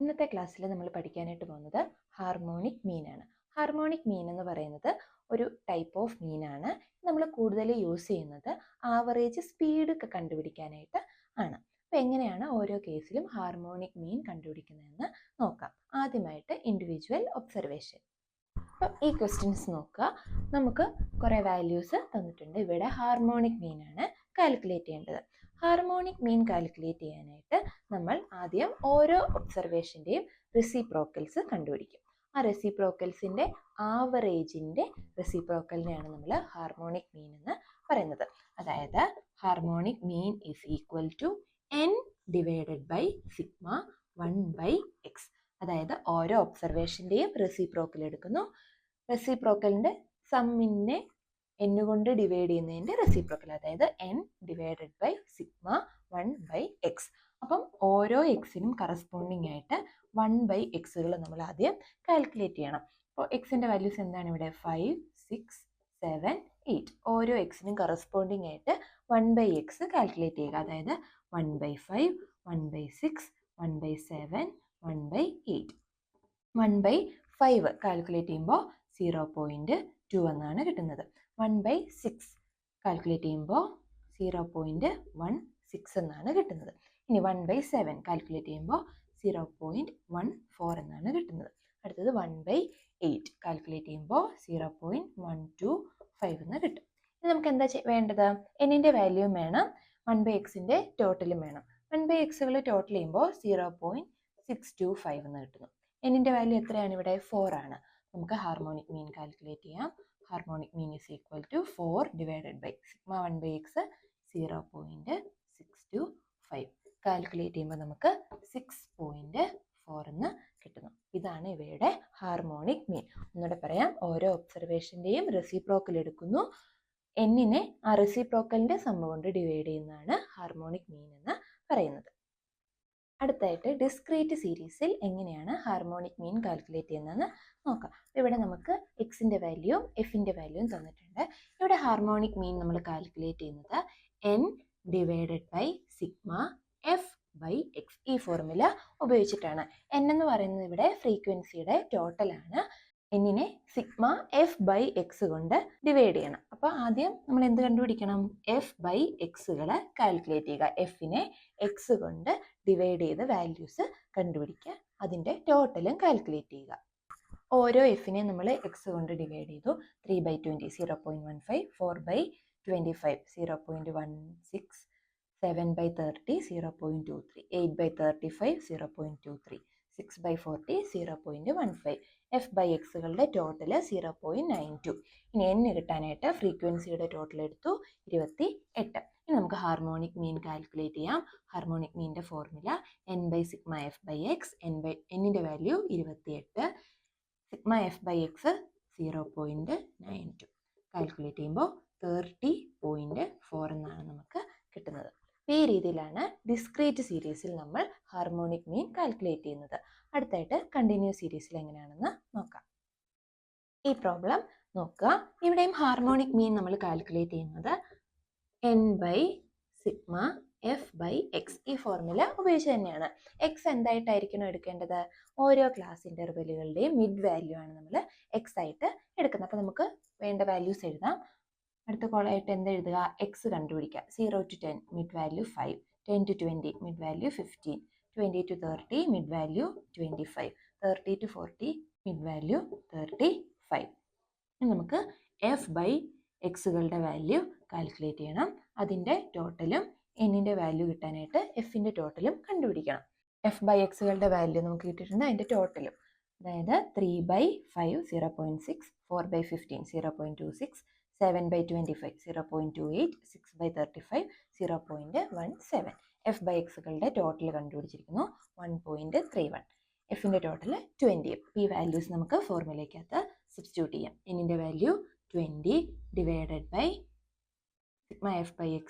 ഇന്നത്തെ ക്ലാസ്സിൽ നമ്മൾ പഠിക്കാനായിട്ട് പോകുന്നത് ഹാർമോണിക് മീൻ ആണ്. ഹാർമോണിക് മീൻ എന്ന് പറയുന്നത് ഒരു ടൈപ്പ് ഓഫ് മീനാണ്. നമ്മൾ കൂടുതൽ യൂസ് ചെയ്യുന്നത് ആവറേജ് സ്പീഡ് ഒക്കെ കണ്ടുപിടിക്കാനായിട്ട് ആണ്. അപ്പോൾ എങ്ങനെയാണ് ഓരോ കേസിലും ഹാർമോണിക് മീൻ കണ്ടുപിടിക്കുന്നതെന്ന് നോക്കാം. ആദ്യമായിട്ട് ഇൻഡിവിജ്വൽ ഒബ്സർവേഷൻ. അപ്പം ഈ ക്വസ്റ്റ്യൻസ് നോക്കുക. നമുക്ക് കുറേ വാല്യൂസ് തന്നിട്ടുണ്ട്. ഇവിടെ ഹാർമോണിക് മീൻ ആണ് കാൽക്കുലേറ്റ് ചെയ്യേണ്ടത്. ഹാർമോണിക് മീൻ കാൽക്കുലേറ്റ് ചെയ്യാനായിട്ട് നമ്മൾ ആദ്യം ഓരോ ഒബ്സർവേഷൻ്റെയും റെസിപ്രോക്കൽസ് കണ്ടുപിടിക്കും. ആ റെസിപ്രോക്കൽസിൻ്റെ ആവറേജിൻ്റെ റെസിപ്രോക്കലിനെയാണ് നമ്മൾ ഹാർമോണിക് മീൻ എന്ന് പറയുന്നത്. അതായത് harmonic mean is equal to n divided by sigma 1/x. അതായത് ഓരോ ഒബ്സർവേഷൻ്റെയും റെസിപ്രോക്കൽ എടുക്കുന്നു. റെസിപ്രോക്കലിൻ്റെ സമ്മിനെ n കൊണ്ട് ഡിവൈഡ് ചെയ്യുന്നതിൻ്റെ റെസിപ്രോക്കൽ, അതായത് n divided by sigma 1/x. അപ്പം ഓരോ എക്സിനും കറസ്പോണ്ടിങ് ആയിട്ട് 1/xകൾ നമ്മൾ ആദ്യം കാൽക്കുലേറ്റ് ചെയ്യണം. അപ്പോൾ എക്സിൻ്റെ വാല്യൂസ് എന്താണ് ഇവിടെ? 5, 6, 7, 8. ഓരോ എക്സിനും കറസ്പോണ്ടിങ് ആയിട്ട് 1/x കാൽക്കുലേറ്റ് ചെയ്യുക. അതായത് 1/5, 1/6, 1/7, 1/8. 1/5 കാൽക്കുലേറ്റ് ചെയ്യുമ്പോൾ 0.2 എന്നാണ് കിട്ടുന്നത്. 1/6 കാൽക്കുലേറ്റ് ചെയ്യുമ്പോൾ 0.16 എന്നാണ് കിട്ടുന്നത്. ഇനി 1/7 കാൽക്കുലേറ്റ് ചെയ്യുമ്പോൾ 0.14 എന്നാണ് കിട്ടുന്നത്. അടുത്തത് 1/8 കാൽക്കുലേറ്റ് ചെയ്യുമ്പോൾ 0.125 എന്ന് കിട്ടും. ഇനി നമുക്ക് എന്താ വേണ്ടത്? എന്നിൻ്റെ വാല്യൂയും വേണം, 1/xൻ്റെ ടോട്ടലും വേണം. 1/xകൾ ടോട്ടൽ ചെയ്യുമ്പോൾ 0.625 എന്ന് കിട്ടുന്നു. എന്നിൻ്റെ വാല്യൂ എത്രയാണ് ഇവിടെ? 4 ആണ്. നമുക്ക് ഹാർമോണിക് മീൻ കാൽക്കുലേറ്റ് ചെയ്യാം. Harmonic mean is equal to 4 divided by sigma 1/x 0.625. Calculate ചെയ്യുമ്പോൾ നമുക്ക് 6.4 എന്ന് കിട്ടുന്നു. ഇതാണ് ഇവയുടെ ഹാർമോണിക് മീൻ. ഒന്നുകൂടെ പറയാം. ഓരോ ഒബ്സർവേഷൻ്റെയും റെസിപ്രോക്കൽ എടുക്കുന്നു. എന്നിനെ ആ റെസിപ്രോക്കലിൻ്റെ സമ്മ കൊണ്ട് ഡിവൈഡ് ചെയ്യുന്നതാണ് ഹാർമോണിക് മീൻ എന്ന് പറയുന്നത്. അടുത്തായിട്ട് ഡിസ്ക്രീറ്റ് സീരീസിൽ എങ്ങനെയാണ് ഹാർമോണിക് മീൻ കാൽക്കുലേറ്റ് ചെയ്യുന്നതെന്ന് നോക്കാം. ഇവിടെ നമുക്ക് എക്സിൻ്റെ വാല്യൂവും എഫിൻ്റെ വാല്യൂവും തന്നിട്ടുണ്ട്. ഇവിടെ ഹാർമോണിക് മീൻ നമ്മൾ കാൽക്കുലേറ്റ് ചെയ്യുന്നത് n divided by sigma f/x ഈ ഫോർമുല ഉപയോഗിച്ചിട്ടാണ്. n എന്ന് പറയുന്നത് ഇവിടെ ഫ്രീക്വൻസിയുടെ ടോട്ടലാണ്. എന്നിനെ സിഗ്മ f/x കൊണ്ട് ഡിവൈഡ് ചെയ്യണം. അപ്പോൾ ആദ്യം നമ്മൾ എന്ത് കണ്ടുപിടിക്കണം? f/xകൾ കാൽക്കുലേറ്റ് ചെയ്യുക. എഫിനെ എക്സ് കൊണ്ട് ഡിവൈഡ് ചെയ്ത് വാല്യൂസ് കണ്ടുപിടിക്കുക. അതിൻ്റെ ടോട്ടലും കാൽക്കുലേറ്റ് ചെയ്യുക. ഓരോ എഫിനെ നമ്മൾ എക്സ് കൊണ്ട് ഡിവൈഡ് ചെയ്തു. 3/20 0.15, 4/25 0.16, 7/30 0.23, 8/35 0.23, 6/40 0.15. f/xകളുടെ ടോട്ടൽ 0.92. ഇനി n കിട്ടാനായിട്ട് ഫ്രീക്വൻസിയുടെ ടോട്ടൽ എടുത്തു 28. ഇനി നമുക്ക് ഹാർമോണിക് മീൻ കാൽക്കുലേറ്റ് ചെയ്യാം. ഹാർമോണിക് മീനിൻ്റെ ഫോർമുല n/സിഗ്മ f/x. എന്നിൻ്റെ വാല്യൂ 28, സിഗ്മ f/x 0.92. കാൽക്കുലേറ്റ് ചെയ്യുമ്പോൾ 30.4 എന്നാണ് നമുക്ക് കിട്ടുന്നത്. ഈ രീതിയിലാണ് ഡിസ്ക്രീറ്റ് സീരീസിൽ നമ്മൾ ഹാർമോണിക് മീൻ കാൽക്കുലേറ്റ് ചെയ്യുന്നത്. അടുത്തായിട്ട് കണ്ടിന്യൂസ് സീരീസിൽ എങ്ങനെയാണെന്ന് നോക്കാം. ഈ പ്രോബ്ലം നോക്കുക. ഇവിടെയും ഹാർമോണിക് മീൻ നമ്മൾ കാൽക്കുലേറ്റ് ചെയ്യുന്നത് n/സിഗ്മ f/x ഈ ഫോർമുല ഉപയോഗിച്ച് തന്നെയാണ്. എക്സ് എന്തായിട്ടായിരിക്കണം എടുക്കേണ്ടത്? ഓരോ ക്ലാസ് ഇൻ്റർവെല്ലുകളുടെയും മിഡ് വാല്യൂ ആണ് നമ്മൾ എക്സ് ആയിട്ട് എടുക്കുന്നത്. അപ്പോൾ നമുക്ക് വേണ്ട വാല്യൂസ് എഴുതാം. അടുത്ത കോളായിട്ട് എന്ത് എഴുതുക? എക്സ് കണ്ടുപിടിക്കുക. 0 to 10 mid value 5, 10 to 20 mid value 15, 20 to 30 mid value 25, 30 to 40 mid value 35. നമുക്ക് f/xകളുടെ വാല്യൂ കാൽക്കുലേറ്റ് ചെയ്യണം. അതിൻ്റെ ടോട്ടലും എന്നിൻ്റെ വാല്യൂ കിട്ടാനായിട്ട് എഫിൻ്റെ ടോട്ടലും കണ്ടുപിടിക്കണം. f/xകളുടെ വാല്യൂ നമുക്ക് കിട്ടിയിട്ടുണ്ട്, അതിൻ്റെ ടോട്ടലും. അതായത് 3/5 0.6, 4/15 0.26, 7/25 0.28, 6/35 0.17. f/xകളുടെ ടോട്ടൽ കണ്ടുപിടിച്ചിരിക്കുന്നു 1.31. എഫിൻ്റെ ടോട്ടൽ 20. ഈ വാല്യൂസ് നമുക്ക് ഫോർമുലയ്ക്കകത്ത് സബ്സ്റ്റിറ്റ്യൂട്ട് ചെയ്യാം. എന്നിൻ്റെ value 20 divided by sigma f/x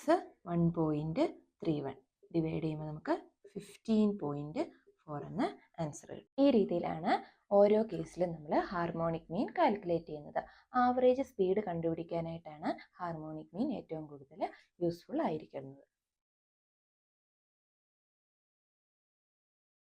1.31 divide ചെയ്യുമ്പോൾ നമുക്ക് 15.4 എന്ന ആൻസർ കിട്ടും. ഈ രീതിയിലാണ് ഓരോ കേസിലും നമ്മൾ ഹാർമോണിക് മീൻ കാൽക്കുലേറ്റ് ചെയ്യുന്നത്. ആവറേജ് സ്പീഡ് കണ്ടുപിടിക്കാനായിട്ടാണ് ഹാർമോണിക് മീൻ ഏറ്റവും കൂടുതൽ യൂസ്ഫുൾ ആയിരിക്കുന്നത്.